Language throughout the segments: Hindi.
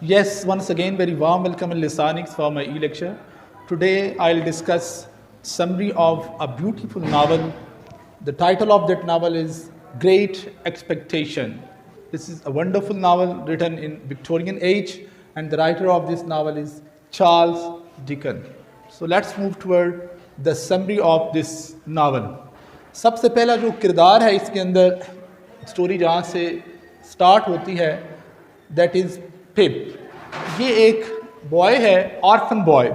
Yes, once again, very warm welcome in Lisanix for my e-lecture. Today, I'll discuss summary of a beautiful novel. The title of that novel is Great Expectation. This is a wonderful novel written in Victorian age, and the writer of this novel is Charles Dickens. So let's move toward the summary of this novel. सबसे पहला जो किरदार है इसके अंदर स्टोरी जहाँ से स्टार्ट होती है दैट इज़ पिप। ये एक बॉय है, ऑर्फन बॉय,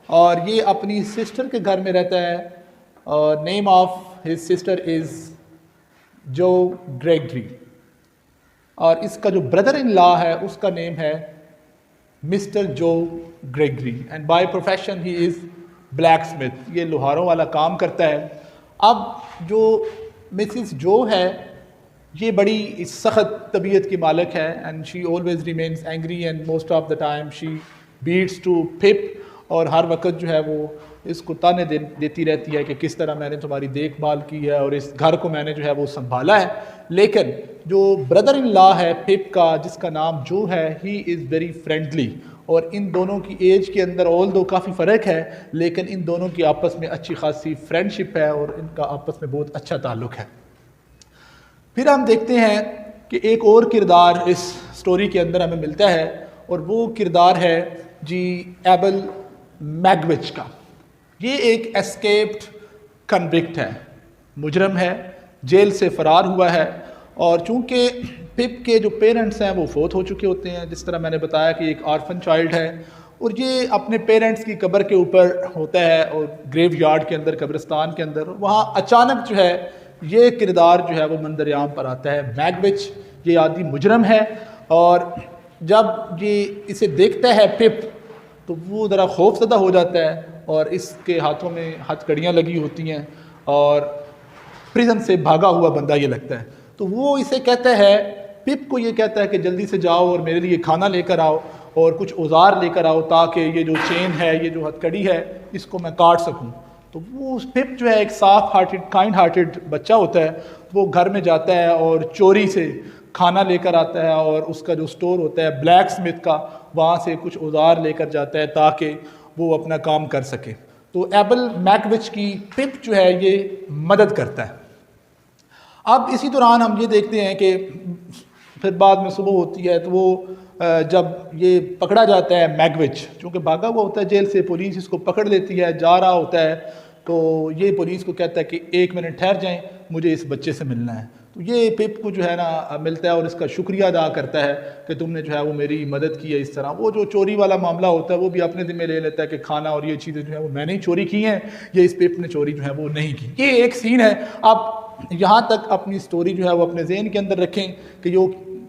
और ये अपनी सिस्टर के घर में रहता है और name of his sister is जो ग्रेगरी, और इसका जो ब्रदर इन लॉ है उसका नेम है मिस्टर जो Gregory, and by profession he is black Smith. ये लोहारों वाला काम करता है। अब जो मिसिस जो है ये बड़ी सख्त तबीयत की मालिक है, and she always remains angry and most of the time she beats to pip, और हर वक्त जो है वो इसको ताने देती रहती है कि किस तरह मैंने तुम्हारी देखभाल की है और इस घर को मैंने जो है वो संभाला है। लेकिन जो ब्रदर इन लॉ है पिप का, जिसका नाम जो है, ही इज़ वेरी फ्रेंडली, और इन दोनों की एज के अंदर ऑल दो काफ़ी फ़र्क है, लेकिन इन दोनों की आपस में अच्छी खासी फ्रेंडशिप है और इनका आपस में बहुत अच्छा ताल्लुक़ है। फिर हम देखते हैं कि एक और किरदार इस स्टोरी के अंदर हमें मिलता है, और वो किरदार है जी एबल मैगविच का। ये एक एस्केप्ड कन्विक्ट है, मुजरम है, जेल से फ़रार हुआ है, और चूँकि पिप के जो पेरेंट्स हैं वो फोत हो चुके होते हैं, जिस तरह मैंने बताया कि एक ऑर्फन चाइल्ड है, और ये अपने पेरेंट्स की कब्र के ऊपर होता है और ग्रेव यार्ड के अंदर, कब्रिस्तान के अंदर, वहाँ अचानक जो है ये किरदार जो है वो मंजर-ए-आम पर आता है। मैगविच ये आदि मुजरम है, और जब ये इसे देखता है पिप तो वो ज़रा खौफज़दा हो जाता है, और इसके हाथों में हथकड़ियाँ लगी होती हैं और प्रिजन से भागा हुआ बंदा ये लगता है। तो वो इसे कहता है, पिप को ये कहता है कि जल्दी से जाओ और मेरे लिए खाना लेकर आओ और कुछ औजार लेकर आओ ताकि ये जो चेन है, ये जो हथकड़ी है, इसको मैं काट सकूं। तो वो पिप जो है एक साफ हार्टेड, काइंड हार्टेड बच्चा होता है, वो घर में जाता है और चोरी से खाना लेकर आता है, और उसका जो स्टोर होता है ब्लैक स्मिथ का, वहाँ से कुछ औजार लेकर जाता है ताकि वो अपना काम कर सके। तो एबल मैगविच की पिप जो है ये मदद करता है। अब इसी दौरान हम ये देखते हैं कि फिर बाद में सुबह होती है, तो वो जब ये पकड़ा जाता है मैगविच, चूँकि भागा हुआ होता है जेल से, पुलिस इसको पकड़ लेती है, जा रहा होता है, तो ये पुलिस को कहता है कि 1 मिनट ठहर जाएं, मुझे इस बच्चे से मिलना है। तो ये पिप को जो है ना मिलता है और इसका शुक्रिया अदा करता है कि तुमने जो है वो मेरी मदद की है। इस तरह वो जो चोरी वाला मामला होता है वो भी अपने ज़िम्मे ले लेता है कि खाना और ये चीज़ें जो है वो मैंने ही चोरी की हैं, ये इस पिप ने चोरी जो है वो नहीं की। ये एक सीन है। अब यहाँ तक अपनी स्टोरी जो है वो अपने जहन के अंदर रखें कि जो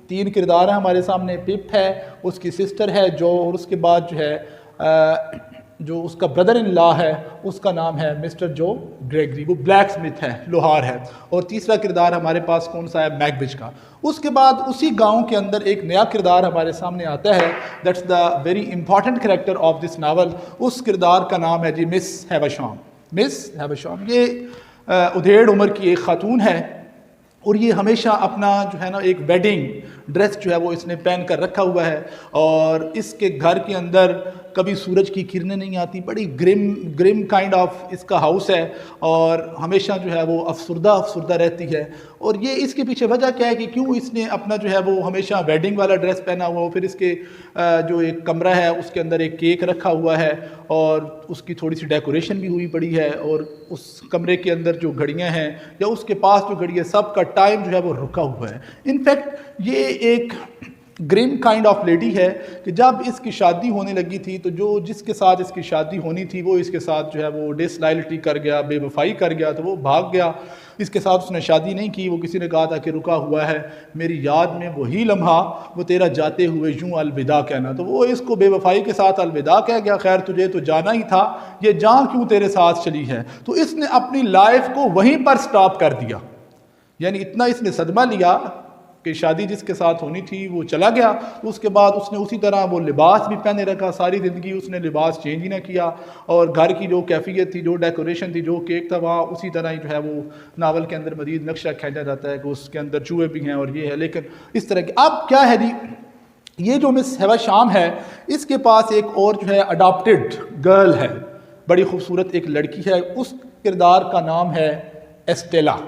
3 किरदार हैं हमारे सामने, पिप है, उसकी सिस्टर है जो, और उसके बाद जो है जो उसका ब्रदर इन लॉ है उसका नाम है मिस्टर जो ग्रेगरी, वो ब्लैक स्मिथ है, लोहार है, और तीसरा किरदार हमारे पास कौन सा है, मैगविच का। उसके बाद उसी गांव के अंदर एक नया किरदार हमारे सामने आता है, that's the very important character of this novel. उस किरदार का नाम है जी मिस हैवशाम। मिस हैवशाम ये उधेड़ उम्र की एक खातून है, और ये हमेशा अपना जो है ना एक वेडिंग ड्रेस जो है वो इसने पहन कर रखा हुआ है, और इसके घर के अंदर कभी सूरज की किरणें नहीं आती, बड़ी ग्रिम काइंड ऑफ इसका हाउस है, और हमेशा जो है वो अफसुर्दा रहती है। और ये इसके पीछे वजह क्या है कि क्यों इसने अपना जो है वो हमेशा वेडिंग वाला ड्रेस पहना हुआ हो। फिर इसके जो एक कमरा है उसके अंदर एक केक रखा हुआ है, और उसकी थोड़ी सी डेकोरेशन भी हुई पड़ी है, और उस कमरे के अंदर जो घड़ियाँ हैं या उसके पास जो घड़ी है, सब का टाइम जो है वो रुका हुआ है। इनफैक्ट ये एक ग्रिम काइंड ऑफ लेडी है कि जब इसकी शादी होने लगी थी तो जो जिसके साथ इसकी शादी होनी थी वो इसके साथ जो है वो डिसलॉयल्टी कर गया, बेवफाई कर गया, तो वो भाग गया। इसके साथ उसने शादी नहीं की। वो किसी ने कहा था कि रुका हुआ है मेरी याद में वही लम्हा, वो तेरा जाते हुए यूं अलविदा कहना, तो वो इसको बेवफाई के साथ अलविदा कह गया। खैर तुझे तो जाना ही था, ये जान क्यों तेरे साथ चली है। तो इसने अपनी लाइफ को वहीं पर स्टॉप कर दिया, यानी इतना इसने सदमा लिया कि शादी जिसके साथ होनी थी वो चला गया। तो उसके बाद उसने उसी तरह वो लिबास भी पहने रखा, सारी ज़िंदगी उसने लिबास चेंज ही ना किया, और घर की जो कैफियत थी, जो डेकोरेशन थी, जो केक था, वहाँ उसी तरह ही जो है वो नावल के अंदर मजीद नक्शा खींचा जाता है कि उसके अंदर चूहे भी हैं और ये है। लेकिन इस तरह की अब क्या है जी, ये जो मिस हेवा शाम है, इसके पास एक और जो है अडॉप्टेड गर्ल है, बड़ी खूबसूरत एक लड़की है। उस किरदार का नाम है Estella.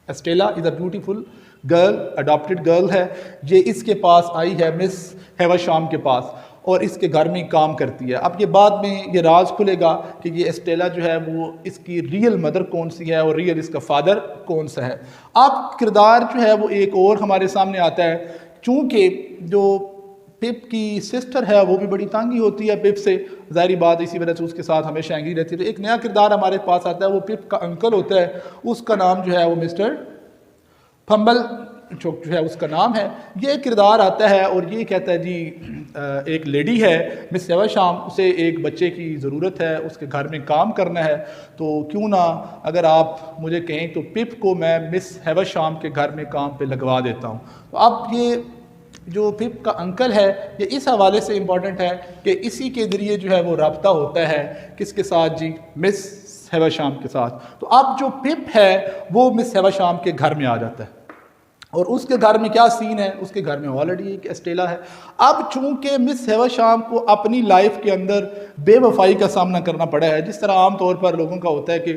Estella is a beautiful girl, adopted girl है। ये इसके पास आई है, मिस हेवा शाम के पास, और इसके घर में काम करती है। अब ये बाद में ये राज खुलेगा कि ये एस्टेला जो है वो इसकी रियल मदर कौन सी है और रियल इसका फादर कौन सा है। अब किरदार जो है वो एक और हमारे सामने आता है, चूँकि जो पिप की सिस्टर है वो भी बड़ी तंगी होती है पिप से, ज़ाहिर बात, इसी वजह से उसके साथ हमेशा एंग्री रहती है। तो एक नया किरदार हमारे पास आता है, वो पिप का अंकल होता है, उसका नाम जो है वो मिस्टर फंबल जो है उसका नाम है। ये किरदार आता है और ये कहता है जी एक लेडी है मिस हेवा शाम, उसे एक बच्चे की ज़रूरत है, उसके घर में काम करना है, तो क्यों ना अगर आप मुझे कहें तो पिप को मैं मिस हेवा शाम के घर में काम पे लगवा देता हूँ। तो अब ये जो पिप का अंकल है ये इस हवाले से इम्पॉर्टेंट है कि इसी के ज़रिए जो है वो रब्ता होता है किसके साथ जी, मिस हेवा शाम के साथ। तो अब जो पिप है वो मिस हेवा शाम के घर में आ जाता है, और उसके घर में क्या सीन है, उसके घर में ऑलरेडी एक एस्टेला है। अब चूंकि मिस हेवा शाम को अपनी लाइफ के अंदर बेवफाई का सामना करना पड़ा है, जिस तरह आम तौर पर लोगों का होता है कि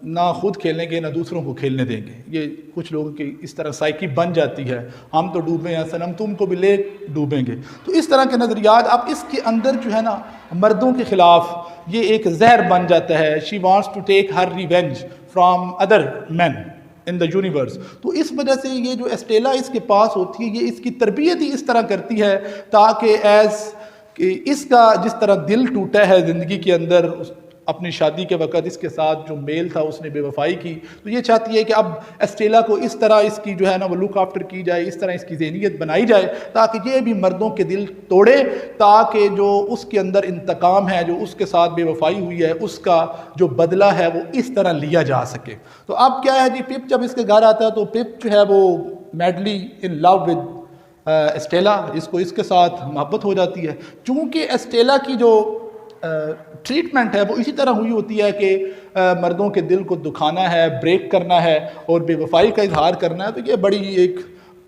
ना खुद खेलेंगे ना दूसरों को खेलने देंगे, ये कुछ लोगों की इस तरह साइकी बन जाती है, हम तो डूबे हैं सनम तुमको भी ले डूबेंगे, तो इस तरह के नज़रियात। अब इसके अंदर जो है ना मर्दों के ख़िलाफ़ ये एक जहर बन जाता है। She wants to take her revenge from other man in the universe. तो इस वजह से ये जो एस्टेला इसके पास होती है, ये इसकी तरबियत ही इस तरह करती है ताकि इसका जिस तरह दिल टूटा है ज़िंदगी के अंदर अपनी शादी के वक़्त इसके साथ जो मेल था उसने बेवफाई की, तो ये चाहती है कि अब एस्टेला को इस तरह इसकी जो है ना वो लुक आफ्टर की जाए, इस तरह इसकी ज़हनियत बनाई जाए ताकि ये भी मर्दों के दिल तोड़े, ताकि जो उसके अंदर इंतकाम है, जो उसके साथ बेवफाई हुई है, उसका जो बदला है वो इस तरह लिया जा सके। तो अब क्या है जी, पिप जब इसके घर आता है तो पिप जो है वो madly in love with Estella, इसको इसके साथ मोहब्बत हो जाती है। चूँकि एस्टेला की जो ट्रीटमेंट है वो इसी तरह हुई होती है कि मर्दों के दिल को दुखाना है, ब्रेक करना है और बेवफाई का इजहार करना है, तो ये बड़ी एक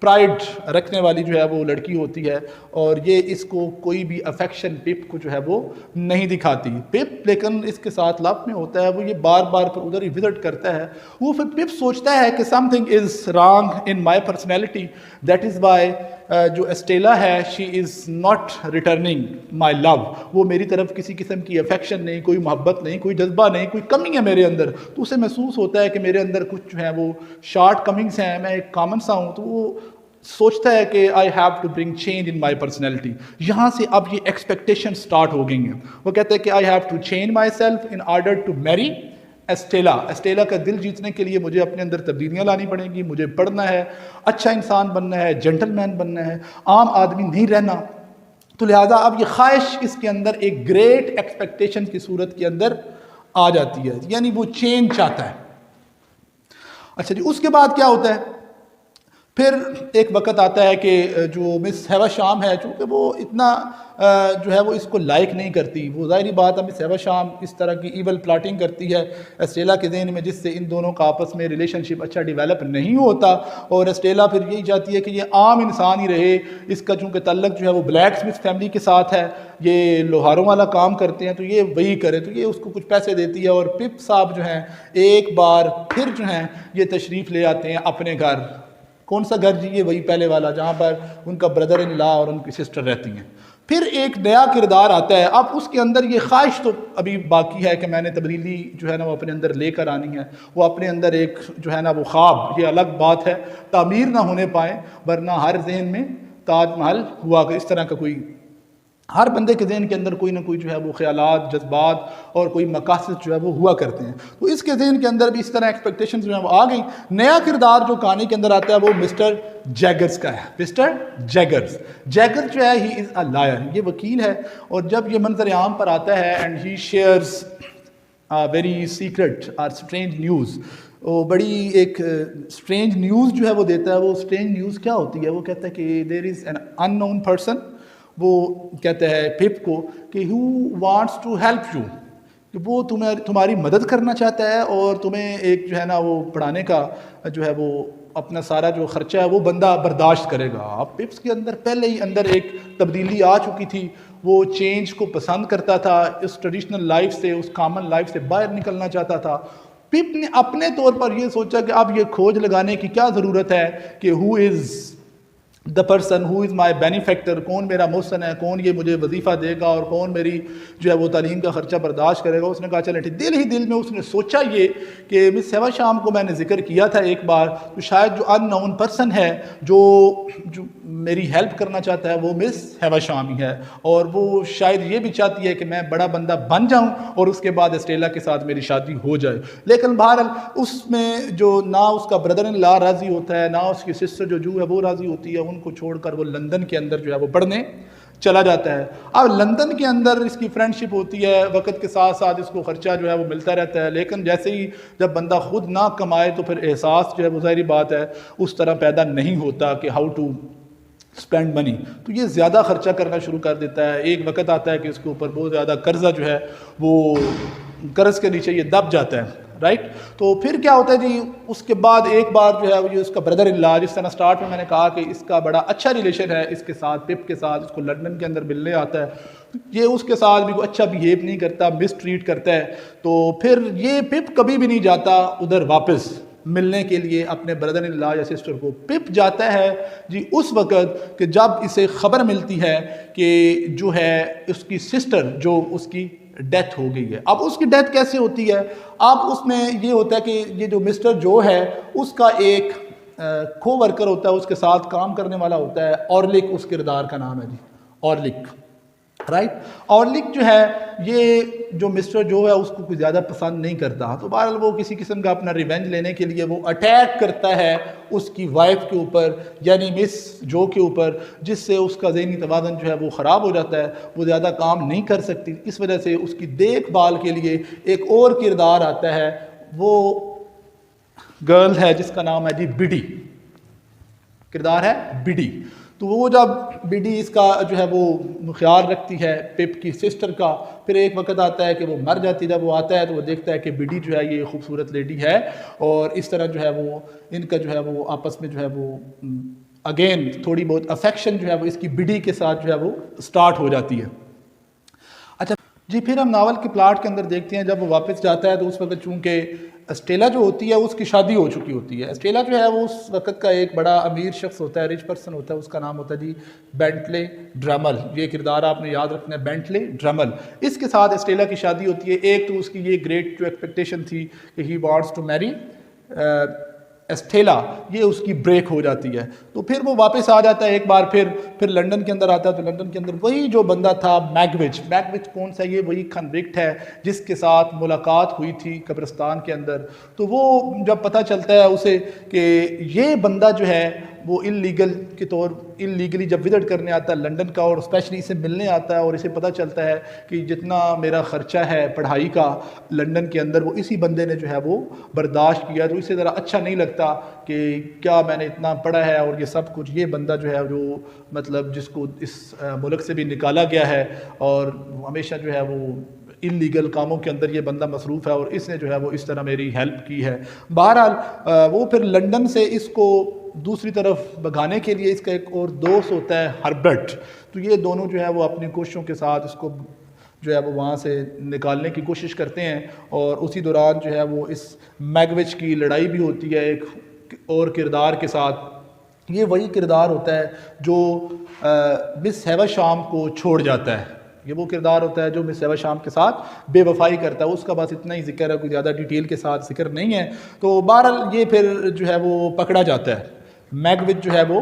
प्राइड रखने वाली जो है वो लड़की होती है, और ये इसको कोई भी अफेक्शन पिप को जो है वो नहीं दिखाती। पिप लेकिन इसके साथ लव में होता है, वो ये बार बार फिर उधर ही विजिट करता है। वो फिर पिप सोचता है कि something is wrong in my personality, that is why जो एस्टेला है she is not returning my love, वो मेरी तरफ किसी किस्म की अफेक्शन नहीं, कोई मोहब्बत नहीं, कोई जज्बा नहीं, कोई कमी है मेरे अंदर। तो उसे महसूस होता है कि मेरे अंदर कुछ जो है वो शॉर्ट कमिंग्स हैं, मैं एक कॉमन सा हूँ। तो वो सोचता है कि I have to bring change in my personality. यहाँ से अब ये एक्सपेक्टेशन स्टार्ट हो गई हैं। वो कहते हैं कि I have to change myself in order to marry Estella. Estella का दिल जीतने के लिए मुझे अपने अंदर तब्दीलियाँ लानी पड़ेंगी, मुझे पढ़ना है, अच्छा इंसान बनना है, जेंटलमैन बनना है, आम आदमी नहीं रहना। तो लिहाजा अब ये ख्वाहिश इसके अंदर एक ग्रेट एक्सपेक्टेशन की सूरत के अंदर आ जाती है, यानी वो चेंज चाहता है। अच्छा जी, उसके बाद क्या होता है, फिर एक वक्त आता है कि जो मिस हेवा शाम है, चूँकि वो इतना जो है वो इसको लाइक नहीं करती, वो ज़ाहिरी बात है मिस हेवा शाम इस तरह की ईवल प्लाटिंग करती है एस्टेला के ज़हन में, जिससे इन दोनों का आपस में रिलेशनशिप अच्छा डेवलप नहीं होता। और एस्टेला फिर यही चाहती है कि ये आम इंसान ही रहे, इसका चूँकि तल्लक जो है वो ब्लैक स्मिथ फैमिली के साथ है, ये लोहारों वाला काम करते हैं, तो ये वही करे। तो ये उसको कुछ पैसे देती है, और पिप साहब जो हैं एक बार फिर जो हैं ये तशरीफ़ ले आते हैं अपने घर। कौन सा घर जी? ये वही पहले वाला जहाँ पर उनका ब्रदर इन लॉ और उनकी सिस्टर रहती हैं। फिर एक नया किरदार आता है। अब उसके अंदर ये ख्वाहिश तो अभी बाकी है कि मैंने तब्दीली जो है ना वो अपने अंदर लेकर आनी है, वो अपने अंदर एक जो है ना वो ख्वाब, ये अलग बात है, तामीर ना होने पाए, वरना हर जहन में ताजमहल हुआ, इस तरह का कोई हर बंदे के ज़हन के अंदर कोई ना कोई जो है वो ख्यालात, जज्बात और कोई मकासद जो है वो हुआ करते हैं। तो इसके ज़हन के अंदर भी इस तरह एक्सपेक्टेशंस जो है वो आ गई। नया किरदार जो कहानी के अंदर आता है वो मिस्टर जैगर्स का है। मिस्टर जैगर्स, जैगर्स जो है ही इज़ अ लायर, ये वकील है, और जब ये मंजर आम पर आता है and he shares very secret और स्ट्रेंज न्यूज़, वो बड़ी एक स्ट्रेंज न्यूज़ जो है वो देता है। वो स्ट्रेंज न्यूज़ क्या होती है? वो कहता है कि there is an unknown person, वो कहते हैं पिप को कि who wants to help you, कि वो तुम्हारी मदद करना चाहता है और तुम्हें एक जो है ना वो पढ़ाने का जो है वो अपना सारा जो ख़र्चा है वो बंदा बर्दाश्त करेगा। अब पिप्स के अंदर पहले ही अंदर एक तब्दीली आ चुकी थी, वो चेंज को पसंद करता था, इस ट्रेडिशनल लाइफ से, उस कॉमन लाइफ से बाहर निकलना चाहता था। पिप ने अपने तौर पर ये सोचा कि अब ये खोज लगाने की क्या ज़रूरत है कि who is the person who is my benefactor, कौन मेरा मोहसन है, कौन ये मुझे वजीफ़ा देगा और कौन मेरी जो है वो तालीम का ख़र्चा बर्दाश्त करेगा। उसने कहा चले ठीक। दिल ही दिल में उसने सोचा ये कि मिस हैवा शाम को मैंने जिक्र किया था एक बार, तो शायद जो अननोन पर्सन है जो मेरी हेल्प करना चाहता है वो मिस हैवा शाम ही है, और वो शायद ये भी चाहती है कि मैं बड़ा बंदा बन जाऊँ और उसके बाद एस्टेला के साथ मेरी शादी हो जाए। लेकिन बहरहाल उसमें जो ना उसका ब्रदर इन लॉ राज़ी होता है, ना उसकी सिस्टर जो जू है वो राज़ी होती है, उनको छोड़कर वो लंदन के अंदर जो है वो पढ़ने चला जाता है। अब लंदन के अंदर इसकी फ्रेंडशिप होती है, वक्त के साथ साथ इसको खर्चा जो है वो मिलता रहता है, लेकिन जैसे ही जब बंदा खुद ना कमाए तो फिर एहसास जो है वो ज़ाहिर बात है उस तरह पैदा नहीं होता कि हाउ टू स्पेंड मनी, तो ये ज़्यादा खर्चा करना शुरू कर देता है। एक वक्त आता है कि इसके ऊपर बहुत ज़्यादा कर्जा जो है वो कर्ज के नीचे ये दब जाता है, राइट। तो फिर क्या होता है जी, उसके बाद एक बार जो है ये उसका ब्रदर इन लॉ, जिस तरह स्टार्ट में मैंने कहा कि इसका बड़ा अच्छा रिलेशन है इसके साथ, पिप के साथ, इसको लंदन के अंदर मिलने आता है, ये उसके साथ भी अच्छा बिहेव नहीं करता, मिस ट्रीट करता है। तो फिर ये पिप कभी भी नहीं जाता उधर वापस मिलने के लिए अपने ब्रदर इन लॉ या सिस्टर को। पिप जाता है जी उस वक़्त कि जब इसे ख़बर मिलती है कि जो है उसकी सिस्टर जो उसकी डेथ हो गई है। अब उसकी डेथ कैसे होती है, अब उसमें ये होता है कि ये जो मिस्टर जो है उसका एक को वर्कर होता है, उसके साथ काम करने वाला होता है, ऑर्लिक उस किरदार का नाम है जी, ऑर्लिक, राइट। ऑर्लिक जो है ये जो मिस्टर जो है उसको कुछ ज़्यादा पसंद नहीं करता, तो बहरहाल वो किसी किस्म का अपना रिवेंज लेने के लिए वो अटैक करता है उसकी वाइफ के ऊपर, यानी मिस जो के ऊपर, जिससे उसका ज़हनी तवाज़ुन जो है वो ख़राब हो जाता है, वो ज़्यादा काम नहीं कर सकती। इस वजह से उसकी देखभाल के लिए एक और किरदार आता है, वो गर्ल है जिसका नाम है जी बिडी, किरदार है बिडी। तो वो जब बिडी इसका जो है वो ख्याल रखती है पिप की सिस्टर का, फिर एक वक्त आता है कि वो मर जाती है। जब वो आता है तो वो देखता है कि बिडी जो है ये खूबसूरत लेडी है, और इस तरह जो है वो इनका जो है वो आपस में जो है वो अगेन थोड़ी बहुत अफेक्शन जो है वो इसकी बिडी के साथ जो है वो स्टार्ट हो जाती है। अच्छा जी, फिर हम नावल के प्लाट के अंदर देखते हैं जब वो वापस जाता है तो उस वक्त चूँकि एस्टेला जो होती है उसकी शादी हो चुकी होती है। एस्टेला जो है वो उस वक्त का एक बड़ा अमीर शख्स होता है, रिच पर्सन होता है, उसका नाम होता है जी बेंटले ड्रमल। ये किरदार आपने याद रखना है, बेंटले ड्रमल। इसके साथ एस्टेला की शादी होती है। एक तो उसकी ये ग्रेट जो एक्सपेक्टेशन थी कि he wants to marry Estella, ये उसकी ब्रेक हो जाती है। तो फिर वो वापस आ जाता है एक बार, फिर लंदन के अंदर आता है। तो लंदन के अंदर वही जो बंदा था मैगविच, मैगविच कौन सा, ये वही कन्विक्ट है जिसके साथ मुलाकात हुई थी कब्रिस्तान के अंदर। तो वो जब पता चलता है उसे कि ये बंदा जो है वो इलीगली जब विजिट करने आता है लंदन का, और स्पेशली इसे मिलने आता है, और इसे पता चलता है कि जितना मेरा ख़र्चा है पढ़ाई का लंदन के अंदर वो इसी बंदे ने जो है वो बर्दाश्त किया, तो इसे ज़रा अच्छा नहीं लगता कि क्या मैंने इतना पढ़ा है और ये सब कुछ, ये बंदा जो है जो मतलब जिसको इस मुल्क से भी निकाला गया है और हमेशा जो है वो इलीगल कामों के अंदर ये बंदा मसरूफ़ है, और इसने जो है वो इस तरह मेरी हेल्प की है। बहरहाल वो फिर लंदन से इसको दूसरी तरफ भगाने के लिए इसका एक और दोस्त होता है हर्बर्ट। तो ये दोनों जो है वो अपनी कोशिशों के साथ इसको जो है वो वहाँ से निकालने की कोशिश करते हैं, और उसी दौरान जो है वो इस मैगविच की लड़ाई भी होती है एक और किरदार के साथ। ये वही किरदार होता है जो मिस हैवा शाम को छोड़ जाता है। ये वो किरदार होता है जो मिस हैवा शाम के साथ बेवफाई करता है। उसका बस इतना ही जिक्र है, कोई ज़्यादा डिटेल के साथ जिक्र नहीं है। तो बहरहाल ये फिर जो है वो पकड़ा जाता है, मैगविच जो है वो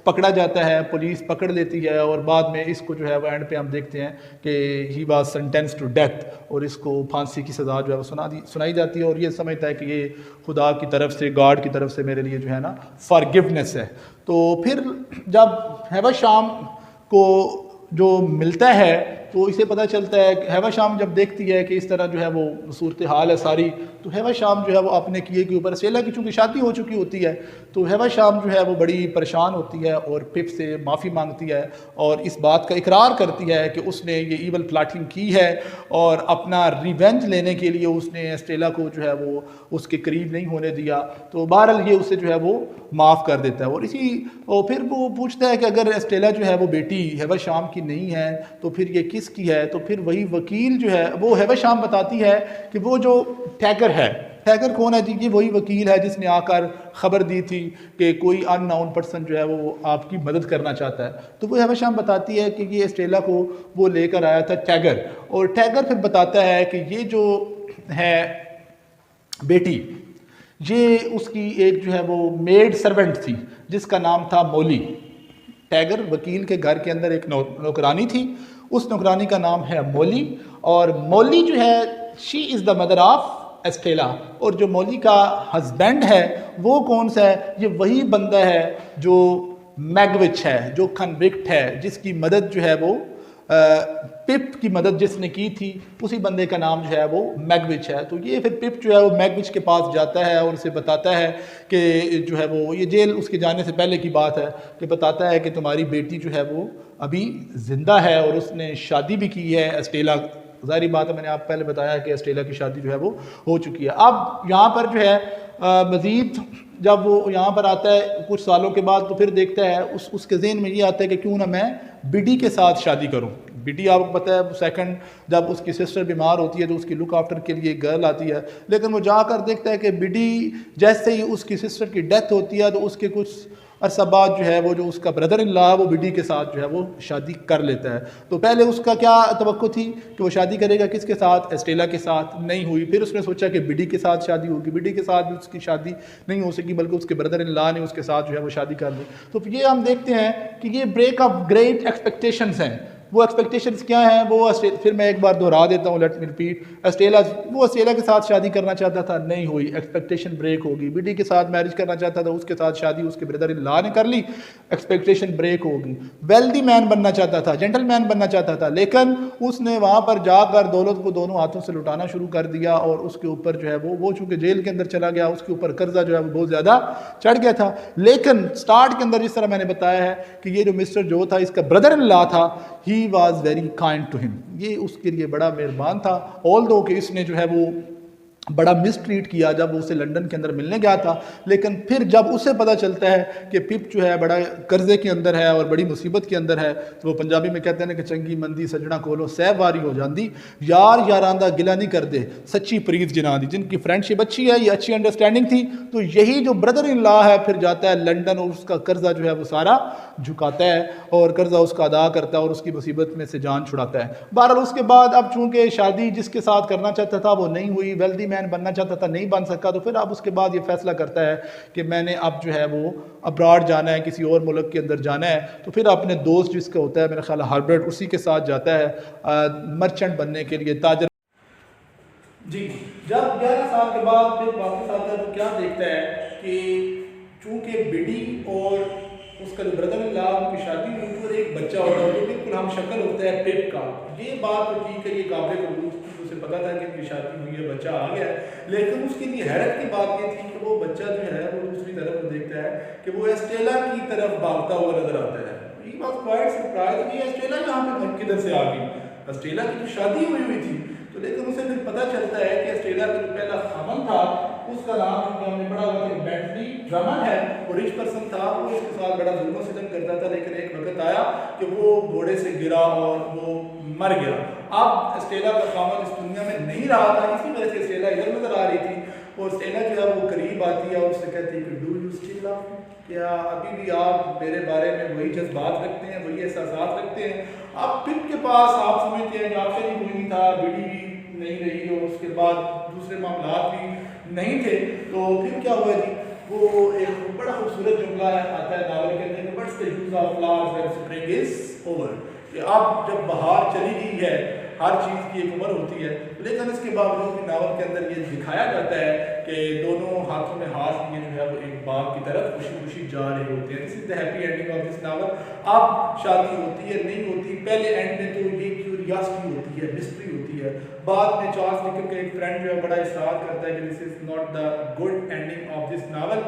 पकड़ा जाता है, पुलिस पकड़ लेती है, और बाद में इसको जो है वो एंड पे हम देखते हैं कि he was sentence to death, और इसको फांसी की सज़ा जो है वो सुनाई जाती है, और ये समझता है कि ये खुदा की तरफ से, गॉड की तरफ से मेरे लिए जो है ना फॉरगिवनेस है। तो फिर जब हैवा शाम को जो मिलता है तो इसे पता चलता है कि हैवा शाम जब देखती है कि इस तरह जो है वो सूरत हाल है सारी, तो हैवा शाम जो है वो अपने किए के ऊपर, स्टेला की चूँकि शादी हो चुकी होती है, तो हैवा शाम जो है वो बड़ी परेशान होती है और पिप से माफ़ी मांगती है और इस बात का इकरार करती है कि उसने ये ईवल प्लाटिंग की है और अपना रिवेंज लेने के लिए उसने स्टेला को जो है वो उसके करीब नहीं होने दिया। तो बहरहाल ये उसे जो है वो माफ़ कर देता है और फिर वो पूछता है कि अगर स्टेला जो है वो बेटी हैवा शाम की नहीं है तो फिर ये किसकी है। तो फिर वही वकील जो है वो हैवा शाम बताती है कि वो जो टैगर है, टैगर कौन है जी, ये वही वकील है जिसने आकर ख़बर दी थी कि कोई अननाउन पर्सन जो है वो आपकी मदद करना चाहता है। तो वो हैवा शाम बताती है कि ये स्टेला को वो लेकर आया था टैगर, और टैगर फिर बताता है कि ये जो है बेटी, ये उसकी एक जो है वो मेड सर्वेंट थी जिसका नाम था मोली। टैगर वकील के घर के अंदर एक नौकरानी थी, उस नौकरानी का नाम है मोली, और मोली जो है she is the mother of Stella. और जो मोली का हस्बैंड है वो कौन सा है, ये वही बंदा है जो मैगविच है, जो कन्विक्ट है, जिसकी मदद जो है वो पिप की मदद जिसने की थी, उसी बंदे का नाम जो है वो मैगविच है। तो ये फिर पिप जो है वो मैगविच के पास जाता है और उसे बताता है कि जो है वो, ये जेल उसके जाने से पहले की बात है, कि बताता है कि तुम्हारी बेटी जो है वो अभी ज़िंदा है और उसने शादी भी की है स्टेला। ज़ाहिर बात है, मैंने आप पहले बताया कि स्टेला की शादी जो है वो हो चुकी है। अब यहाँ पर जो है मज़ीद जब वो यहाँ पर आता है कुछ सालों के बाद, तो फिर देखता है उसके ज़हन में ये आता है कि क्यों ना मैं बिडी के साथ शादी करूँ। बिडी आपको पता है सेकंड जब उसकी सिस्टर बीमार होती है तो उसकी लुक आफ्टर के लिए गर्ल आती है, लेकिन वो जाकर देखता है कि बिडी जैसे ही उसकी सिस्टर की डेथ होती है तो उसके कुछ अरसा बाद जो है वो जो उसका ब्रदर इन लॉ वो बिडी के साथ जो है वो शादी कर लेता है। तो पहले उसका क्या तवक्को थी कि वो शादी करेगा किसके साथ, स्टेला के साथ, नहीं हुई। फिर उसने सोचा कि बिडी के साथ शादी होगी, बिडी के साथ भी उसकी शादी नहीं हो सकी, बल्कि उसके ब्रदर इन लॉ ने उसके साथ जो है वो शादी कर ली। तो ये हम देखते हैं कि ये ब्रेक ऑफ ग्रेट एक्सपेक्टेशंस हैं। वो एक्सपेक्टेशंस क्या हैं, वो फिर मैं एक बार दोहरा देता हूँ, लेट मी रिपीट। वो स्टेला के साथ शादी करना चाहता था, नहीं हुई, एक्सपेक्टेशन ब्रेक होगी। बिडी के साथ मैरिज करना चाहता था, उसके साथ शादी उसके ब्रदर इन लॉ ने कर ली, एक्सपेक्टेशन ब्रेक होगी। वेल्दी मैन बनना चाहता था, जेंटलमैन बनना चाहता था, लेकिन उसने वहाँ पर जाकर दौलत को दोनों हाथों से लुटाना शुरू कर दिया और उसके ऊपर जो है वो चूँकि जेल के अंदर चला गया, उसके ऊपर कर्जा जो है वो बहुत ज़्यादा चढ़ गया था। लेकिन स्टार्ट के अंदर जिस तरह मैंने बताया है कि ये जो मिस्टर जो था, इसका ब्रदर इन लॉ था, he was very kind to him, ये उसके लिए बड़ा मेहरबान था। ऑल दो कि इसने जो है वो बड़ा मिसट्रीट किया जब वो उसे लंदन के अंदर मिलने गया था, लेकिन फिर जब उसे पता चलता है कि पिप जो है बड़ा कर्जे के अंदर है और बड़ी मुसीबत के अंदर है, तो वो पंजाबी में कहते हैं ना कि चंगी मंदी सजना कोलो सह वारी हो जाती, यार यारांदा गिला नहीं कर दे सच्ची प्रीत जिना दी। जिनकी फ्रेंडशिप अच्छी है, ये अच्छी अंडरस्टैंडिंग थी, तो यही जो ब्रदर इन लॉ है फिर जाता है लंदन और उसका कर्जा जो है वो सारा झुकाता है और कर्जा उसका अदा करता है और उसकी मुसीबत में से जान छुड़ाता है। बहरहाल उसके बाद अब चूंकि शादी जिसके साथ करना चाहता था वो नहीं हुई, वेल्दी मैन बनना चाहता था, नहीं बन सका, तो फिर अब उसके बाद ये फैसला करता है कि मैंने अब जो है वो अब्रॉड जाना है, किसी और मुल्क के अंदर जाना है। तो फिर अपने दोस्त जिसका होता है मेरा ख्याल हार्वर्ड, उसी के साथ जाता है मर्चेंट बनने के लिए, ताजर जी। जब 11 साल के बाद फिर वापस आता है तो क्या देखता है कि चूंकि बिडी और उसका जो ब्रदर इन लॉ उनकी शादी हुई थी और एक बच्चा होता है जो बिल्कुल हम शक्ल होता है पिप का। ये बात तो ठीक है, ये काबिल कबूल थी, उसे पता था कि इनकी शादी हुई है, बच्चा आ गया है, लेकिन उसके लिए हैरत की बात ये थी कि वो बच्चा जो है वो दूसरी तरफ देखता है कि वो स्टेला की तरफ भागता हुआ नजर आता है। ये बात क्वाइट सरप्राइज कि स्टेला यहाँ पे घर किधर से आ गई, स्टेला की तो शादी हुई थी। तो लेकिन उसे फिर पता चलता है कि स्टेला का जो पहला खामन था उसका नाम हमने पढ़ा हुआ कि बेंटली ड्रमन है, वो रिच पर्सन था, वो उसके साथ बड़ा जुल्म सितम करता था, लेकिन एक वक्त आया कि वो घोड़े से गिरा और वो मर गया। अब स्टेला का खामन इस दुनिया में नहीं रहा था, इसी वजह से स्टेला इधर नजर आ रही थी और स्टेला जो है वो करीब आती है और उससे कहती है कि do you still love me, क्या अभी भी आप मेरे बारे में वही जज्बात रखते हैं, वही एहसास रखते हैं। अब पिप के पास आप समझते हैं कि आपसे भी कोई नहीं था, बीड़ी भी नहीं रही और उसके बाद दूसरे मामला भी नहीं थे। तो फिर क्या हुआ जी, वो एक बड़ा खूबसूरत जुमला आता है नावल के अंदर, what's the use of flowers when spring is over, कि अब जब बहार चली गई है, हर चीज़ की एक उम्र होती है, लेकिन इसके बावजूद भी नावल के अंदर ये दिखाया जाता है कि दोनों हाथों में हाथ लिए जो है वो एक बाग की तरफ खुशी खुशी जा रहे होते हैं। This is the happy ending of this novel. अब शादी होती है नहीं होती, पहले एंड में तो ये क्यूरियासिटी होती है, मिस्ट्री होती है। बाद में चार्ल्स डिकन का एक फ्रेंड जो है बड़ा इसरार करता है कि this is not the good ending of this novel,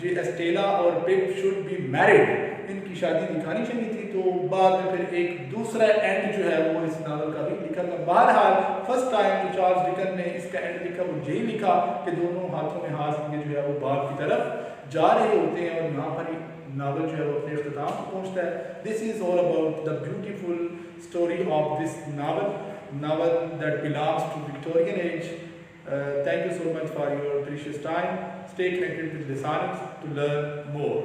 जी एस्टेला और पिप शुड बी मैरिड, इनकी शादी दिखानी चाहिए थी। तो बाद में फिर एक दूसरा एंड जो है वो इस नावल का भी लिखा था। बहरहाल फर्स्ट टाइम जो चार्ल्स डिकन ने इसका एंड लिखा वो यही लिखा कि दोनों हाथों में हाथ लिए जो है वो बाग की तरफ जा रहे होते हैं और यहाँ पर ही नावल जो है वो अपने अख्ताम को पहुँचता है। This is all about the beautiful story of this novel that belongs to Victorian age. Thank you so much for your precious time. Stay connected with Lisanix to learn more.